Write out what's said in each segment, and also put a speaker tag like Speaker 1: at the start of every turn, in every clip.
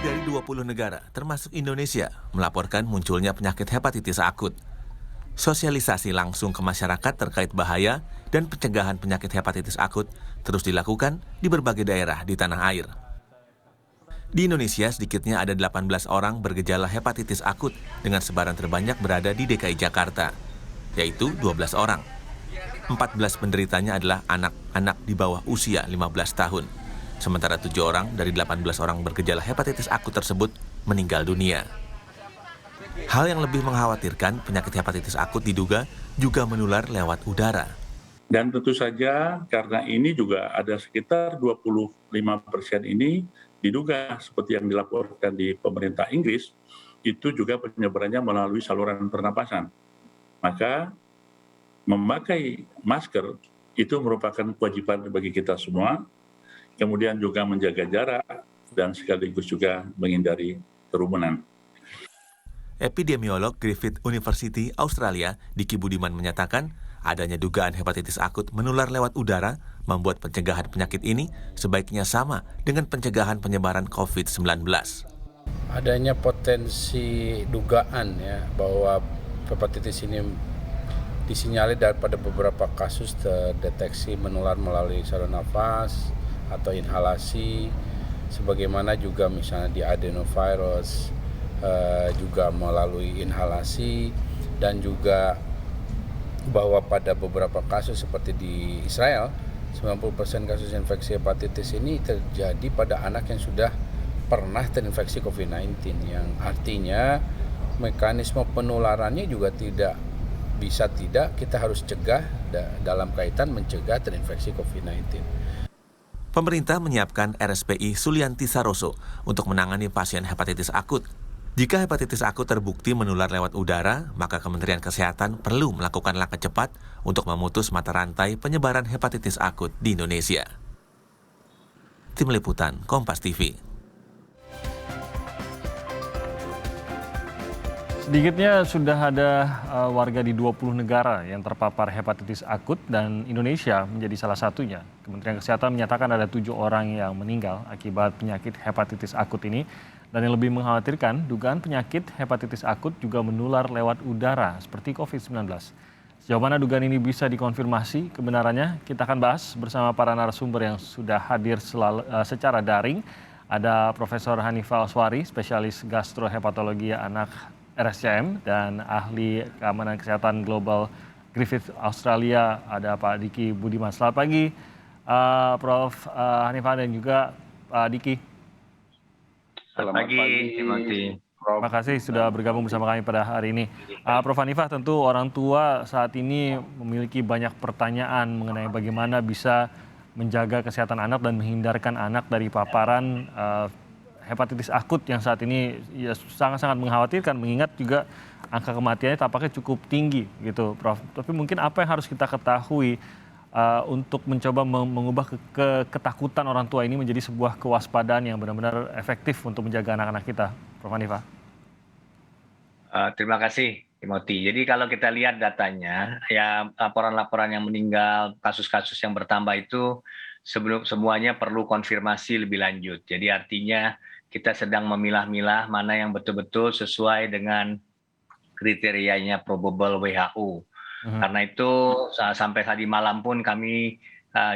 Speaker 1: dari 20 negara, termasuk Indonesia, melaporkan munculnya penyakit hepatitis akut. Sosialisasi langsung ke masyarakat terkait bahaya dan pencegahan penyakit hepatitis akut terus dilakukan di berbagai daerah di tanah air. Di Indonesia, sedikitnya ada 18 orang bergejala hepatitis akut dengan sebaran terbanyak berada di DKI Jakarta, yaitu 12 orang. 14 penderitanya adalah anak-anak di bawah usia 15 tahun. Sementara 7 orang dari 18 orang bergejala hepatitis akut tersebut meninggal dunia. Hal yang lebih mengkhawatirkan, penyakit hepatitis akut diduga juga menular lewat udara.
Speaker 2: Dan tentu saja karena ini juga ada sekitar 25% ini diduga seperti yang dilaporkan di pemerintah Inggris, itu juga penyebarannya melalui saluran pernapasan. Maka memakai masker itu merupakan kewajiban bagi kita semua, kemudian juga menjaga jarak dan sekaligus juga menghindari kerumunan.
Speaker 1: Epidemiolog Griffith University Australia, Diki Budiman menyatakan, adanya dugaan hepatitis akut menular lewat udara membuat pencegahan penyakit ini sebaiknya sama dengan pencegahan penyebaran COVID-19.
Speaker 3: Adanya potensi dugaan ya bahwa hepatitis ini disinyalir daripada beberapa kasus terdeteksi menular melalui saluran nafas atau inhalasi, sebagaimana juga misalnya di adenovirus juga melalui inhalasi, dan juga bahwa pada beberapa kasus seperti di Israel 90% kasus infeksi hepatitis ini terjadi pada anak yang sudah pernah terinfeksi COVID-19, yang artinya mekanisme penularannya juga tidak kita harus cegah dalam kaitan mencegah terinfeksi COVID-19.
Speaker 1: Pemerintah menyiapkan RSPI Sulianti Saroso untuk menangani pasien hepatitis akut. Jika hepatitis akut terbukti menular lewat udara, maka Kementerian Kesehatan perlu melakukan langkah cepat untuk memutus mata rantai penyebaran hepatitis akut di Indonesia. Tim Liputan, Kompas TV.
Speaker 4: Sedikitnya sudah ada warga di 20 negara yang terpapar hepatitis akut dan Indonesia menjadi salah satunya. Kementerian Kesehatan menyatakan ada 7 orang yang meninggal akibat penyakit hepatitis akut ini. Dan yang lebih mengkhawatirkan, dugaan penyakit hepatitis akut juga menular lewat udara seperti COVID-19. Sejauh mana dugaan ini bisa dikonfirmasi kebenarannya, kita akan bahas bersama para narasumber yang sudah hadir secara daring. Ada Profesor Hanifah Aswari, spesialis gastrohepatologi anak RSCM, dan ahli keamanan kesehatan global Griffith Australia, ada Pak Diki Budiman. Selamat pagi, Prof. Hanifah dan juga Pak Diki.
Speaker 5: Selamat pagi, Timothy.
Speaker 4: Terima kasih sudah bergabung bersama kami pada hari ini. Prof. Hanifah, tentu orang tua saat ini memiliki banyak pertanyaan mengenai bagaimana bisa menjaga kesehatan anak dan menghindarkan anak dari paparan hepatitis akut yang saat ini ya sangat-sangat mengkhawatirkan, mengingat juga angka kematiannya tampaknya cukup tinggi gitu, Prof. Tapi mungkin apa yang harus kita ketahui untuk mencoba mengubah ketakutan orang tua ini menjadi sebuah kewaspadaan yang benar-benar efektif untuk menjaga anak-anak kita, Prof. Hanifah?
Speaker 5: Terima kasih, Timothy. Jadi kalau kita lihat datanya, ya laporan-laporan yang meninggal, kasus-kasus yang bertambah itu semuanya perlu konfirmasi lebih lanjut. Jadi artinya kita sedang memilah-milah mana yang betul-betul sesuai dengan kriterianya probable WHO. Karena itu sampai tadi malam pun kami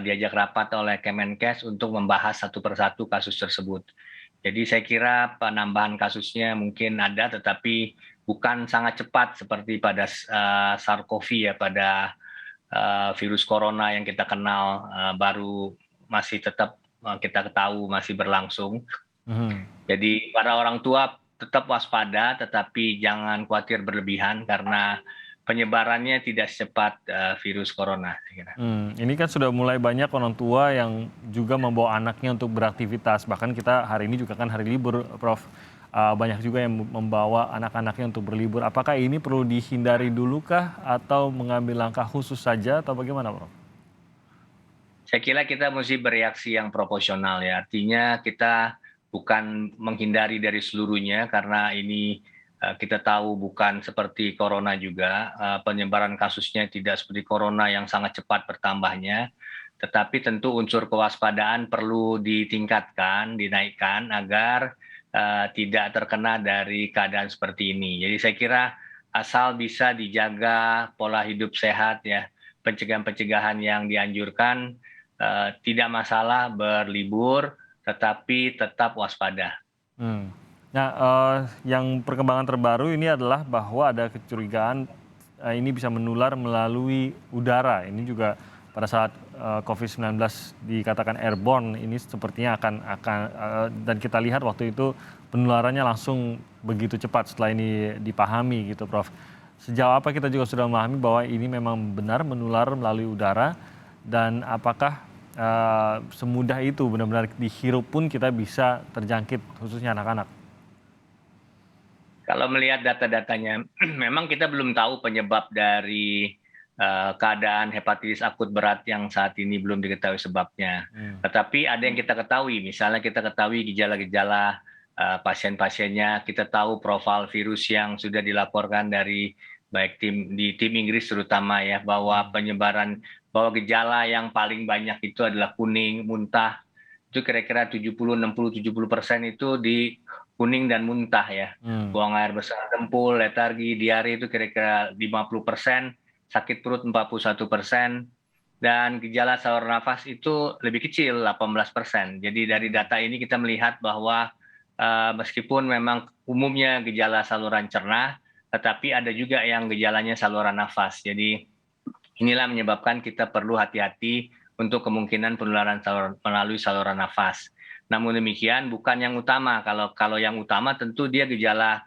Speaker 5: diajak rapat oleh Kemenkes untuk membahas satu persatu kasus tersebut. Jadi saya kira penambahan kasusnya mungkin ada, tetapi bukan sangat cepat seperti pada SARS-CoV ya, pada virus corona yang kita kenal baru masih tetap kita tahu masih berlangsung. Jadi para orang tua tetap waspada, tetapi jangan khawatir berlebihan karena penyebarannya tidak secepat virus corona.
Speaker 4: Ini kan sudah mulai banyak orang tua yang juga membawa anaknya untuk beraktivitas. Bahkan kita hari ini juga kan hari libur, Prof. Banyak juga yang membawa anak-anaknya untuk berlibur. Apakah ini perlu dihindari dulu kah atau mengambil langkah khusus saja atau bagaimana, Prof?
Speaker 5: Saya kira kita mesti bereaksi yang proporsional ya. Artinya kita bukan menghindari dari seluruhnya karena ini kita tahu bukan seperti corona juga, penyebaran kasusnya tidak seperti corona yang sangat cepat bertambahnya, tetapi tentu unsur kewaspadaan perlu ditingkatkan, dinaikkan agar tidak terkena dari keadaan seperti ini. Jadi saya kira asal bisa dijaga pola hidup sehat ya, pencegahan-pencegahan yang dianjurkan, tidak masalah berlibur, tetapi tetap waspada.
Speaker 4: Nah, yang perkembangan terbaru ini adalah bahwa ada kecurigaan ini bisa menular melalui udara. Ini juga pada saat COVID-19 dikatakan airborne, ini sepertinya akan dan kita lihat waktu itu penularannya langsung begitu cepat setelah ini dipahami gitu, Prof. Sejauh apa kita juga sudah memahami bahwa ini memang benar menular melalui udara, dan apakah semudah itu benar-benar dihirup pun kita bisa terjangkit, khususnya anak-anak?
Speaker 5: Kalau melihat data-datanya, memang kita belum tahu penyebab dari keadaan hepatitis akut berat yang saat ini belum diketahui sebabnya. Tetapi ada yang kita ketahui, misalnya kita ketahui gejala-gejala pasien-pasiennya, kita tahu profil virus yang sudah dilaporkan dari baik tim Inggris terutama ya, bahwa gejala yang paling banyak itu adalah kuning, muntah. Itu kira-kira 70% itu di kuning dan muntah ya. Buang air besar, dempul, letargi, diare itu kira-kira 50%, sakit perut 41%, dan gejala saluran nafas itu lebih kecil 18%. Jadi dari data ini kita melihat bahwa meskipun memang umumnya gejala saluran cerna, tetapi ada juga yang gejalanya saluran nafas. Jadi inilah menyebabkan kita perlu hati-hati untuk kemungkinan penularan melalui saluran nafas. Namun demikian bukan yang utama. Kalau yang utama tentu dia gejala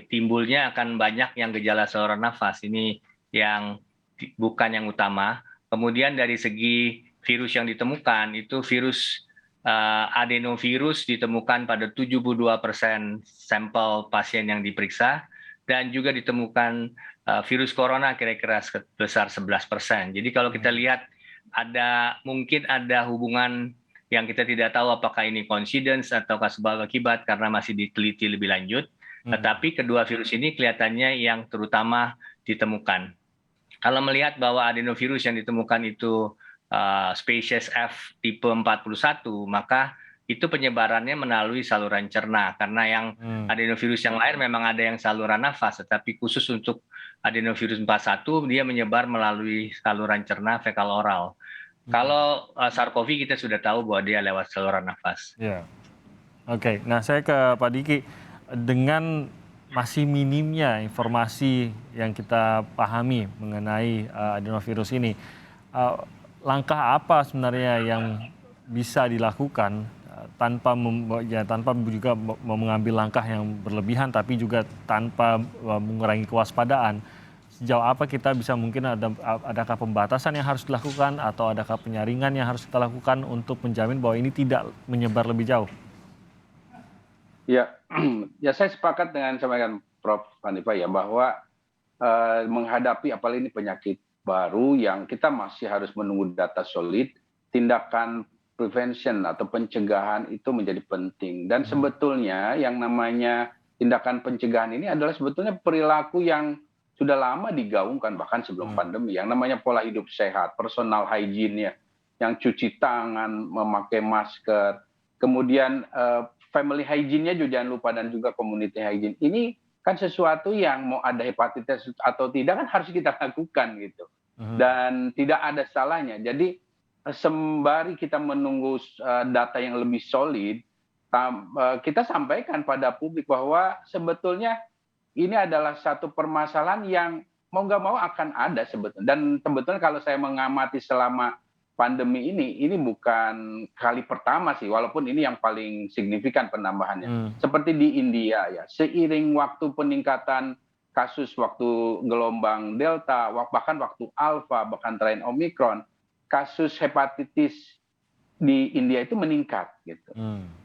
Speaker 5: timbulnya akan banyak yang gejala saluran nafas. Ini yang bukan yang utama. Kemudian dari segi virus yang ditemukan, itu virus adenovirus ditemukan pada 72% sampel pasien yang diperiksa, dan juga ditemukan virus corona kira-kira sebesar 11%. Jadi kalau kita lihat mungkin ada hubungan yang kita tidak tahu apakah ini coincidence ataukah sebab akibat karena masih diteliti lebih lanjut. Tetapi kedua virus ini kelihatannya yang terutama ditemukan. Kalau melihat bahwa adenovirus yang ditemukan itu spesies F tipe 41, maka itu penyebarannya melalui saluran cerna, karena yang adenovirus yang lain memang ada yang saluran nafas, tetapi khusus untuk adenovirus 41 dia menyebar melalui saluran cerna fekal oral. Kalau SARS-CoV kita sudah tahu bahwa dia lewat saluran nafas.
Speaker 4: Ya. Oke, nah saya ke Pak Diki. Dengan masih minimnya informasi yang kita pahami mengenai adenovirus ini, langkah apa sebenarnya yang bisa dilakukan tanpa juga mengambil langkah yang berlebihan, tapi juga tanpa mengurangi kewaspadaan? Sejauh apa kita bisa, mungkin adakah pembatasan yang harus dilakukan atau adakah penyaringan yang harus kita lakukan untuk menjamin bahwa ini tidak menyebar lebih jauh?
Speaker 3: Ya, saya sepakat dengan Prof. Hanifah ya, bahwa menghadapi apalagi ini penyakit baru yang kita masih harus menunggu data solid, tindakan prevention atau pencegahan itu menjadi penting. Dan sebetulnya yang namanya tindakan pencegahan ini adalah sebetulnya perilaku yang sudah lama digaungkan bahkan sebelum pandemi, yang namanya pola hidup sehat, personal hygiene ya, yang cuci tangan, memakai masker, kemudian family hygiene-nya juga jangan lupa, dan juga community hygiene. Ini kan sesuatu yang mau ada hepatitis atau tidak kan harus kita lakukan gitu. Dan tidak ada salahnya. Jadi sembari kita menunggu data yang lebih solid, kita sampaikan pada publik bahwa sebetulnya ini adalah satu permasalahan yang mau nggak mau akan ada sebetulnya. Dan sebetulnya kalau saya mengamati selama pandemi ini bukan kali pertama sih, walaupun ini yang paling signifikan penambahannya. Seperti di India ya, seiring waktu peningkatan kasus waktu gelombang Delta, bahkan waktu Alpha, bahkan tren Omicron, kasus hepatitis di India itu meningkat gitu.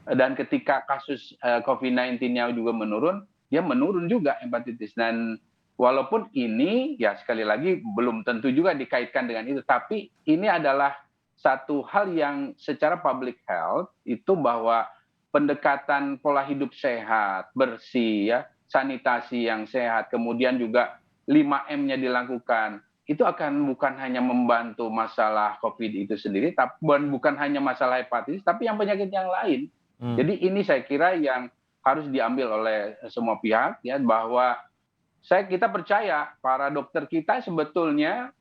Speaker 3: Dan ketika kasus COVID-19-nya juga menurun, dia menurun juga hepatitis. Dan walaupun ini ya sekali lagi belum tentu juga dikaitkan dengan itu, tapi ini adalah satu hal yang secara public health itu bahwa pendekatan pola hidup sehat, bersih ya, sanitasi yang sehat, kemudian juga 5M-nya dilakukan, itu akan bukan hanya membantu masalah COVID itu sendiri, tapi bukan hanya masalah hepatitis, tapi yang penyakit yang lain. Jadi ini saya kira yang harus diambil oleh semua pihak ya, bahwa kita percaya para dokter kita sebetulnya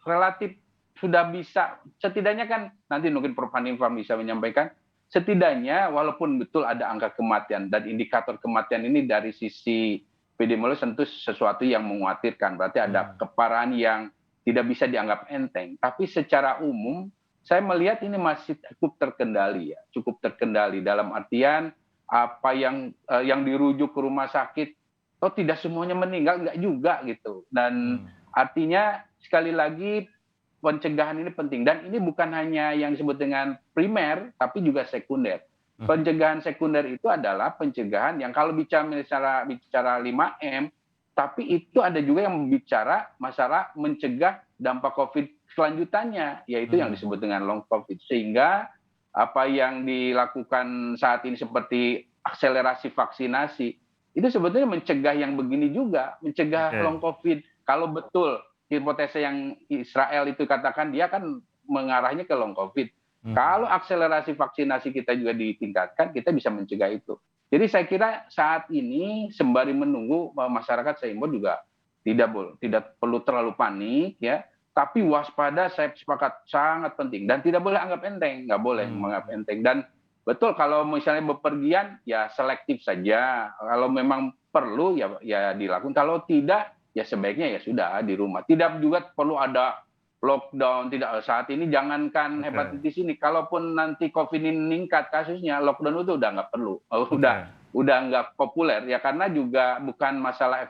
Speaker 3: relatif sudah bisa, setidaknya kan nanti mungkin Prof. Hanifah bisa menyampaikan, setidaknya walaupun betul ada angka kematian dan indikator kematian ini dari sisi epidemiologis tentu sesuatu yang mengkhawatirkan, berarti ada keparahan yang tidak bisa dianggap enteng. Tapi secara umum saya melihat ini masih cukup terkendali ya, cukup terkendali dalam artian apa yang dirujuk ke rumah sakit, toh tidak semuanya meninggal, enggak juga gitu. Dan artinya sekali lagi pencegahan ini penting, dan ini bukan hanya yang disebut dengan primer tapi juga sekunder. Pencegahan sekunder itu adalah pencegahan yang kalau bicara 5M, tapi itu ada juga yang bicara masalah mencegah dampak COVID selanjutannya, yaitu yang disebut dengan long COVID. Sehingga apa yang dilakukan saat ini seperti akselerasi vaksinasi itu sebetulnya mencegah yang begini juga, mencegah long COVID. Kalau betul hipotesa yang Israel itu katakan, dia kan mengarahnya ke long COVID. Kalau akselerasi vaksinasi kita juga ditingkatkan, kita bisa mencegah itu. Jadi saya kira saat ini sembari menunggu masyarakat, saya imbau juga tidak perlu terlalu panik ya, tapi waspada saya sepakat sangat penting dan tidak boleh anggap enteng, nggak boleh menganggap enteng. Dan betul kalau misalnya bepergian ya selektif saja. Kalau memang perlu ya dilakukan. Kalau tidak ya sebaiknya ya sudah di rumah. Tidak juga perlu ada lockdown. Tidak, saat ini jangankan hepatitis ini, kalaupun nanti COVID ini meningkat kasusnya, lockdown itu udah nggak perlu, udah nggak populer ya, karena juga bukan masalah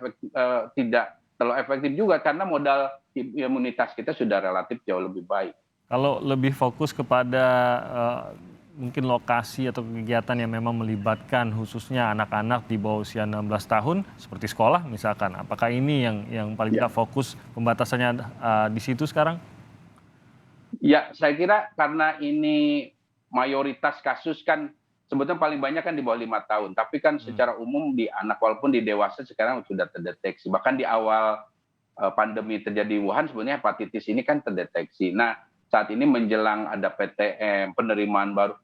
Speaker 3: tidak terlalu efektif juga, karena modal imunitas kita sudah relatif jauh lebih baik.
Speaker 4: Kalau lebih fokus kepada mungkin lokasi atau kegiatan yang memang melibatkan khususnya anak-anak di bawah usia 16 tahun seperti sekolah misalkan, apakah ini yang paling tidak fokus pembatasannya di situ sekarang?
Speaker 3: Ya, saya kira karena ini mayoritas kasus kan sebetulnya paling banyak kan di bawah 5 tahun, tapi kan secara umum di anak walaupun di dewasa sekarang sudah terdeteksi. Bahkan di awal pandemi terjadi di Wuhan sebenarnya hepatitis ini kan terdeteksi. Nah, saat ini menjelang ada PTM, penerimaan baru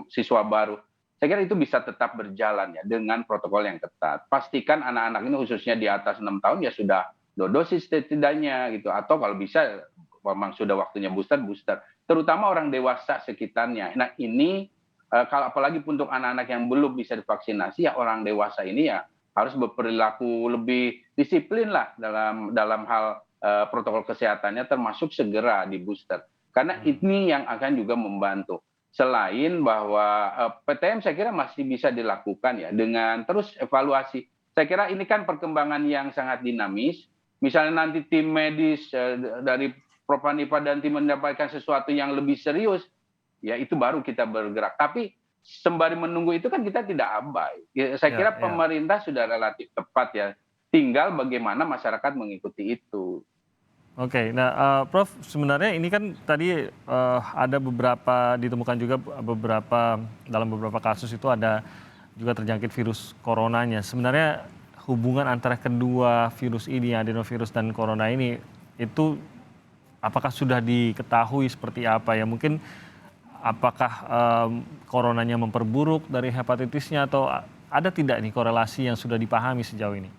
Speaker 3: siswa baru, saya kira itu bisa tetap berjalan ya dengan protokol yang ketat. Pastikan anak-anak ini khususnya di atas 6 tahun ya sudah 2 dosis setidaknya gitu, atau kalau bisa memang sudah waktunya booster, terutama orang dewasa sekitarnya. Nah ini kalau apalagi untuk anak-anak yang belum bisa divaksinasi, ya orang dewasa ini ya harus berperilaku lebih disiplin lah dalam hal protokol kesehatannya, termasuk segera di booster. Karena ini yang akan juga membantu. Selain bahwa PTM saya kira masih bisa dilakukan ya dengan terus evaluasi. Saya kira ini kan perkembangan yang sangat dinamis. Misalnya nanti tim medis dari Prof. Hanifah dan tim mendapatkan sesuatu yang lebih serius, ya itu baru kita bergerak. Tapi sembari menunggu itu kan kita tidak abai. Saya kira pemerintah sudah relatif tepat ya. Tinggal bagaimana masyarakat mengikuti itu.
Speaker 4: Oke, nah Prof, sebenarnya ini kan tadi ada beberapa ditemukan juga dalam beberapa kasus itu ada juga terjangkit virus coronanya. Sebenarnya hubungan antara kedua virus ini, adenovirus dan corona ini, itu apakah sudah diketahui seperti apa ya? Mungkin apakah coronanya memperburuk dari hepatitisnya, atau ada tidak nih korelasi yang sudah dipahami sejauh ini?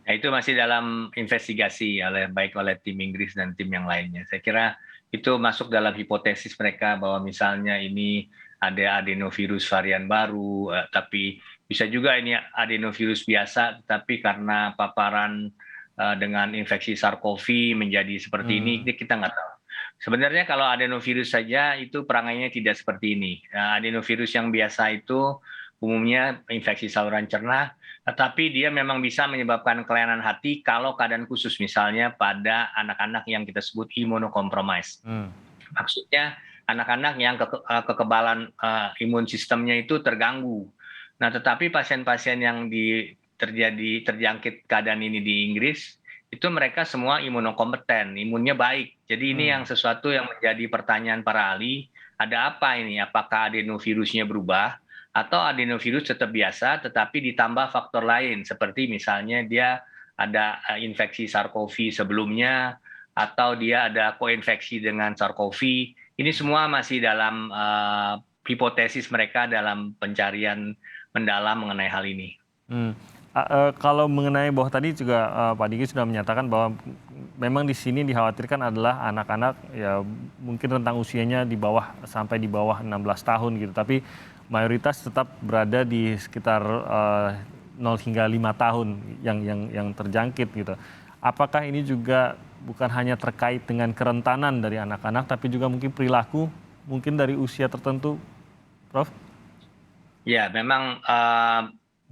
Speaker 5: Nah, itu masih dalam investigasi baik oleh tim Inggris dan tim yang lainnya. Saya kira itu masuk dalam hipotesis mereka bahwa misalnya ini ada adenovirus varian baru, tapi bisa juga ini adenovirus biasa, tapi karena paparan dengan infeksi SARS-CoV menjadi seperti ini, kita nggak tahu. Sebenarnya kalau adenovirus saja itu perangainya tidak seperti ini. Adenovirus yang biasa itu umumnya infeksi saluran cerna, tetapi dia memang bisa menyebabkan kelainan hati kalau keadaan khusus, misalnya pada anak-anak yang kita sebut immunocompromised. Maksudnya anak-anak yang kekebalan imun sistemnya itu terganggu. Nah, tetapi pasien-pasien yang terjangkit keadaan ini di Inggris, itu mereka semua imunokompeten, imunnya baik. Jadi ini yang sesuatu yang menjadi pertanyaan para ahli, ada apa ini? Apakah adenovirusnya berubah? Atau adenovirus tetap biasa tetapi ditambah faktor lain, seperti misalnya dia ada infeksi SARS-CoV sebelumnya, atau dia ada koinfeksi dengan SARS-CoV. Ini semua masih dalam hipotesis mereka dalam pencarian mendalam mengenai hal ini.
Speaker 4: Kalau mengenai bahwa tadi juga Pak Diki sudah menyatakan bahwa memang di sini dikhawatirkan adalah anak-anak ya mungkin rentang usianya sampai di bawah 16 tahun gitu, tapi mayoritas tetap berada di sekitar 0 hingga 5 tahun yang terjangkit gitu. Apakah ini juga bukan hanya terkait dengan kerentanan dari anak-anak, tapi juga mungkin perilaku mungkin dari usia tertentu, Prof?
Speaker 5: Ya, memang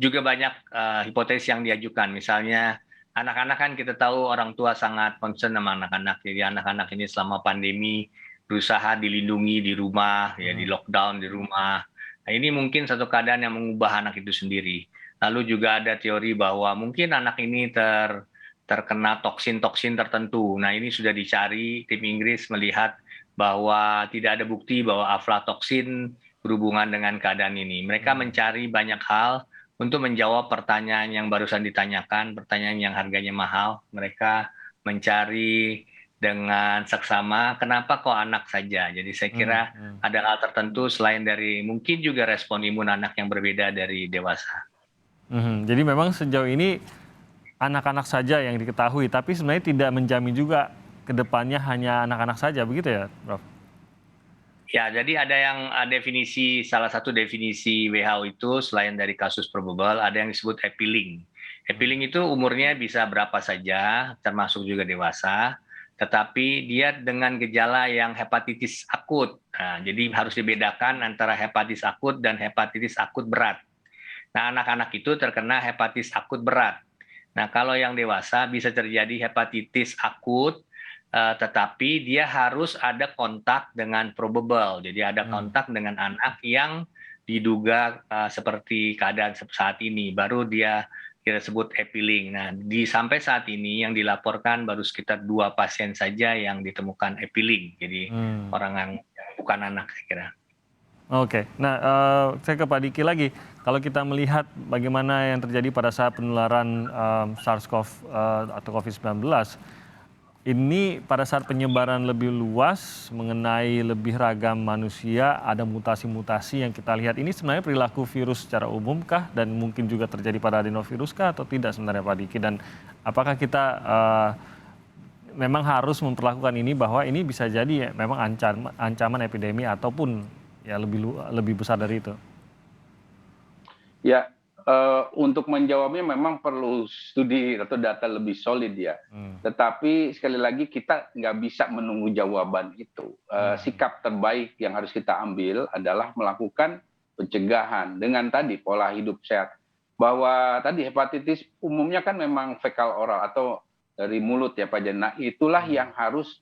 Speaker 5: juga banyak hipotesis yang diajukan. Misalnya anak-anak kan kita tahu orang tua sangat concern sama anak-anak. Jadi anak-anak ini selama pandemi berusaha dilindungi di rumah, ya di lockdown di rumah. Nah, ini mungkin satu keadaan yang mengubah anak itu sendiri. Lalu juga ada teori bahwa mungkin anak ini terkena toksin-toksin tertentu. Nah, ini sudah dicari, tim Inggris melihat bahwa tidak ada bukti bahwa aflatoksin berhubungan dengan keadaan ini. Mereka mencari banyak hal untuk menjawab pertanyaan yang barusan ditanyakan, pertanyaan yang harganya mahal. Mereka mencari dengan seksama, kenapa kok anak saja? Jadi saya kira ada hal tertentu selain dari mungkin juga respon imun anak yang berbeda dari dewasa.
Speaker 4: Jadi memang sejauh ini anak-anak saja yang diketahui, tapi sebenarnya tidak menjamin juga ke depannya hanya anak-anak saja, begitu ya, Prof?
Speaker 5: Ya, jadi ada yang salah satu definisi WHO itu selain dari kasus probable, ada yang disebut epiling. Epiling itu umurnya bisa berapa saja, termasuk juga dewasa, tetapi dia dengan gejala yang hepatitis akut. Nah, jadi harus dibedakan antara hepatitis akut dan hepatitis akut berat. Nah, anak-anak itu terkena hepatitis akut berat. Nah, kalau yang dewasa bisa terjadi hepatitis akut, tetapi dia harus ada kontak dengan probable. Jadi ada kontak dengan anak yang diduga seperti keadaan saat ini. Baru dia kita sebut epiling. Nah, sampai saat ini yang dilaporkan baru sekitar 2 pasien saja yang ditemukan epiling. Jadi orang yang bukan anak, saya kira.
Speaker 4: Oke, nah saya ke Pak Diki lagi. Kalau kita melihat bagaimana yang terjadi pada saat penularan SARS-CoV atau COVID-19, ini pada saat penyebaran lebih luas mengenai lebih ragam manusia, ada mutasi-mutasi yang kita lihat. Ini sebenarnya perilaku virus secara umum kah? Dan mungkin juga terjadi pada adenovirus kah atau tidak sebenarnya Pak Diki? Dan apakah kita memang harus memperlakukan ini bahwa ini bisa jadi memang ancaman epidemi ataupun ya lebih besar dari itu?
Speaker 6: Ya, untuk menjawabnya memang perlu studi atau data lebih solid ya. Tetapi sekali lagi kita nggak bisa menunggu jawaban itu. Sikap terbaik yang harus kita ambil adalah melakukan pencegahan dengan tadi pola hidup sehat. Bahwa tadi hepatitis umumnya kan memang fekal oral atau dari mulut ya Pak Jen. Nah, itulah yang harus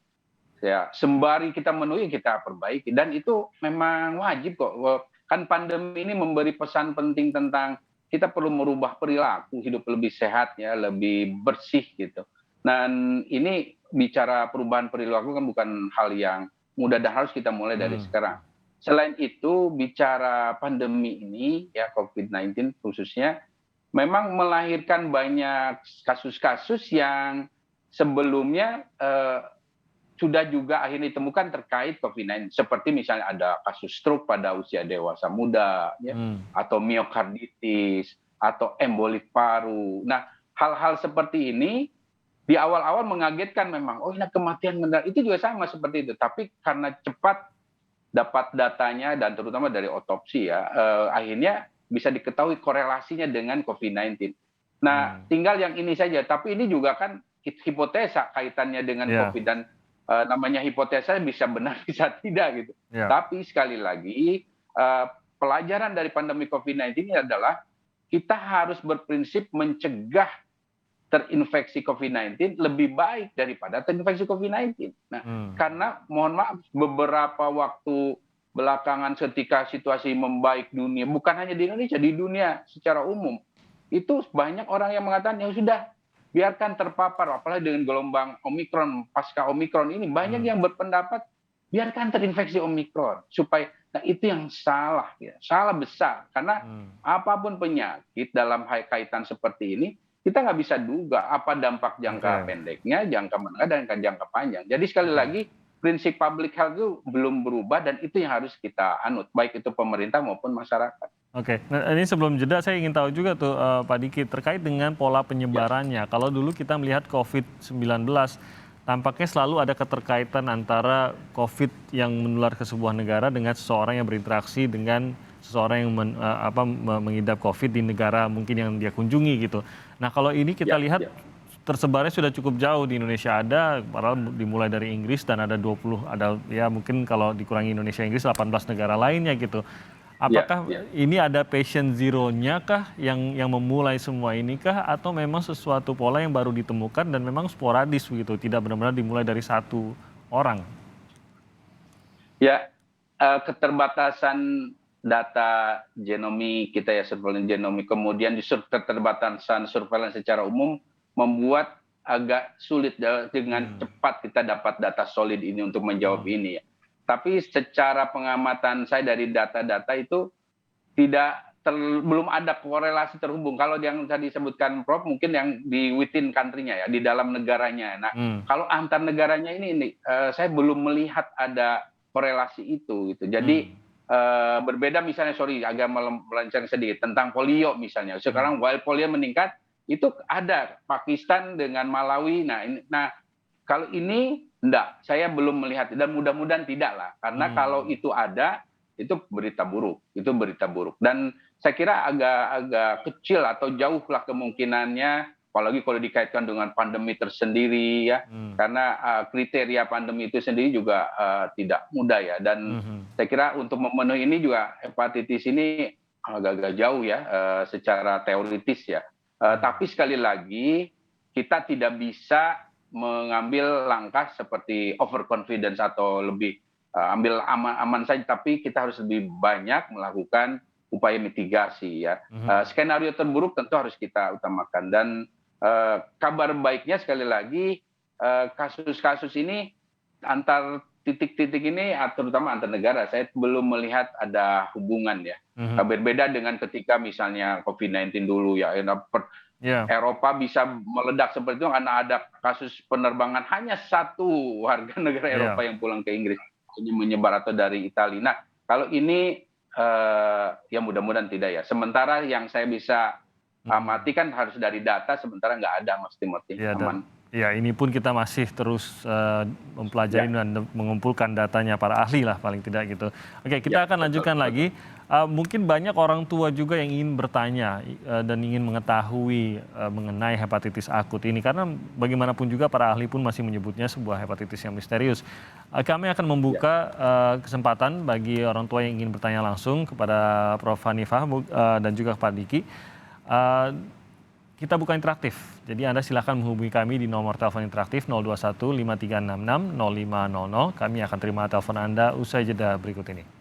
Speaker 6: ya sembari kita menuhi kita perbaiki, dan itu memang wajib kok. Kan pandemi ini memberi pesan penting tentang kita perlu merubah perilaku hidup lebih sehat ya, lebih bersih gitu. Dan ini bicara perubahan perilaku kan bukan hal yang mudah dan harus kita mulai dari sekarang. Selain itu bicara pandemi ini ya COVID-19 khususnya memang melahirkan banyak kasus-kasus yang sebelumnya sudah juga akhirnya ditemukan terkait COVID-19. Seperti misalnya ada kasus stroke pada usia dewasa muda, ya, atau miokarditis, atau embolik paru. Nah, hal-hal seperti ini di awal-awal mengagetkan memang. Oh, ini kematian mendadak. Itu juga sama seperti itu. Tapi karena cepat dapat datanya dan terutama dari otopsi ya, akhirnya bisa diketahui korelasinya dengan COVID-19. Nah, tinggal yang ini saja. Tapi ini juga kan hipotesa kaitannya dengan COVID, dan namanya hipotesa bisa benar bisa tidak gitu. Tapi sekali lagi pelajaran dari pandemi COVID-19 ini adalah kita harus berprinsip mencegah terinfeksi COVID-19 lebih baik daripada terinfeksi COVID-19. Nah, karena mohon maaf beberapa waktu belakangan ketika situasi membaik dunia, bukan hanya di Indonesia, di dunia secara umum, itu banyak orang yang mengatakan ya sudah biarkan terpapar, apalagi dengan gelombang Omikron, pasca Omikron ini banyak yang berpendapat biarkan terinfeksi Omikron supaya, nah itu yang salah ya, salah besar karena apapun penyakit dalam kaitan seperti ini kita nggak bisa duga apa dampak jangka pendeknya, jangka menengah dan jangka panjang. Jadi sekali lagi prinsip public health itu belum berubah dan itu yang harus kita anut, baik itu pemerintah maupun masyarakat.
Speaker 4: Oke, nah ini sebelum jeda saya ingin tahu juga tuh Pak Diki terkait dengan pola penyebarannya. Kalau dulu kita melihat COVID-19 tampaknya selalu ada keterkaitan antara COVID yang menular ke sebuah negara dengan seseorang yang berinteraksi dengan seseorang yang mengidap COVID di negara mungkin yang dia kunjungi gitu. Nah kalau ini kita lihat tersebarnya sudah cukup jauh di Indonesia ada, padahal dimulai dari Inggris dan ada 20, ada ya mungkin kalau dikurangi Indonesia Inggris 18 negara lainnya gitu. Apakah ini ada patient zero-nya kah yang memulai semua ini kah atau memang sesuatu pola yang baru ditemukan dan memang sporadis begitu, tidak benar-benar dimulai dari satu orang?
Speaker 6: Ya, keterbatasan data genomik kita ya, surveillance genomik, kemudian keterbatasan surveillance secara umum membuat agak sulit dengan cepat kita dapat data solid ini untuk menjawab ini ya. Tapi secara pengamatan saya dari data-data itu belum ada korelasi terhubung. Kalau yang tadi disebutkan Prof mungkin yang di within country-nya ya, di dalam negaranya. Nah, kalau antar negaranya ini saya belum melihat ada korelasi itu gitu. Jadi berbeda misalnya, agak melenceng sedikit tentang polio misalnya. Sekarang while polio meningkat itu ada Pakistan dengan Malawi. Nah kalau ini enggak, saya belum melihat dan mudah-mudahan tidak lah. Karena kalau itu ada, itu berita buruk. Dan saya kira agak kecil atau jauh lah kemungkinannya, apalagi kalau dikaitkan dengan pandemi tersendiri ya. Karena kriteria pandemi itu sendiri juga tidak mudah ya. Dan saya kira untuk memenuhi ini juga hepatitis ini agak-agak jauh ya secara teoritis ya. Tapi sekali lagi kita tidak bisa mengambil langkah seperti overconfidence atau lebih ambil aman saja, tapi kita harus lebih banyak melakukan upaya mitigasi ya. Skenario terburuk tentu harus kita utamakan dan kabar baiknya sekali lagi kasus-kasus ini antar titik-titik ini terutama antar negara saya belum melihat ada hubungan ya. Berbeda dengan ketika misalnya COVID-19 dulu ya. Eropa bisa meledak seperti itu karena ada kasus penerbangan hanya satu warga negara Eropa yang pulang ke Inggris ini menyebar atau dari Italia. Nah kalau ini ya mudah-mudahan tidak ya. Sementara yang saya bisa amati kan harus dari data, sementara nggak ada Mas Timothy. Aman.
Speaker 4: Ya ini pun kita masih terus mempelajari dan mengumpulkan datanya para ahli lah paling tidak gitu. Oke kita akan lanjutkan lagi. Mungkin banyak orang tua juga yang ingin bertanya dan ingin mengetahui mengenai hepatitis akut ini. Karena bagaimanapun juga para ahli pun masih menyebutnya sebuah hepatitis yang misterius. Kami akan membuka kesempatan bagi orang tua yang ingin bertanya langsung kepada Prof. Hanifah dan juga Pak Diki. Kita buka interaktif, jadi Anda silakan menghubungi kami di nomor telepon interaktif 021 5366 0500. Kami akan terima telepon Anda usai jeda berikut ini.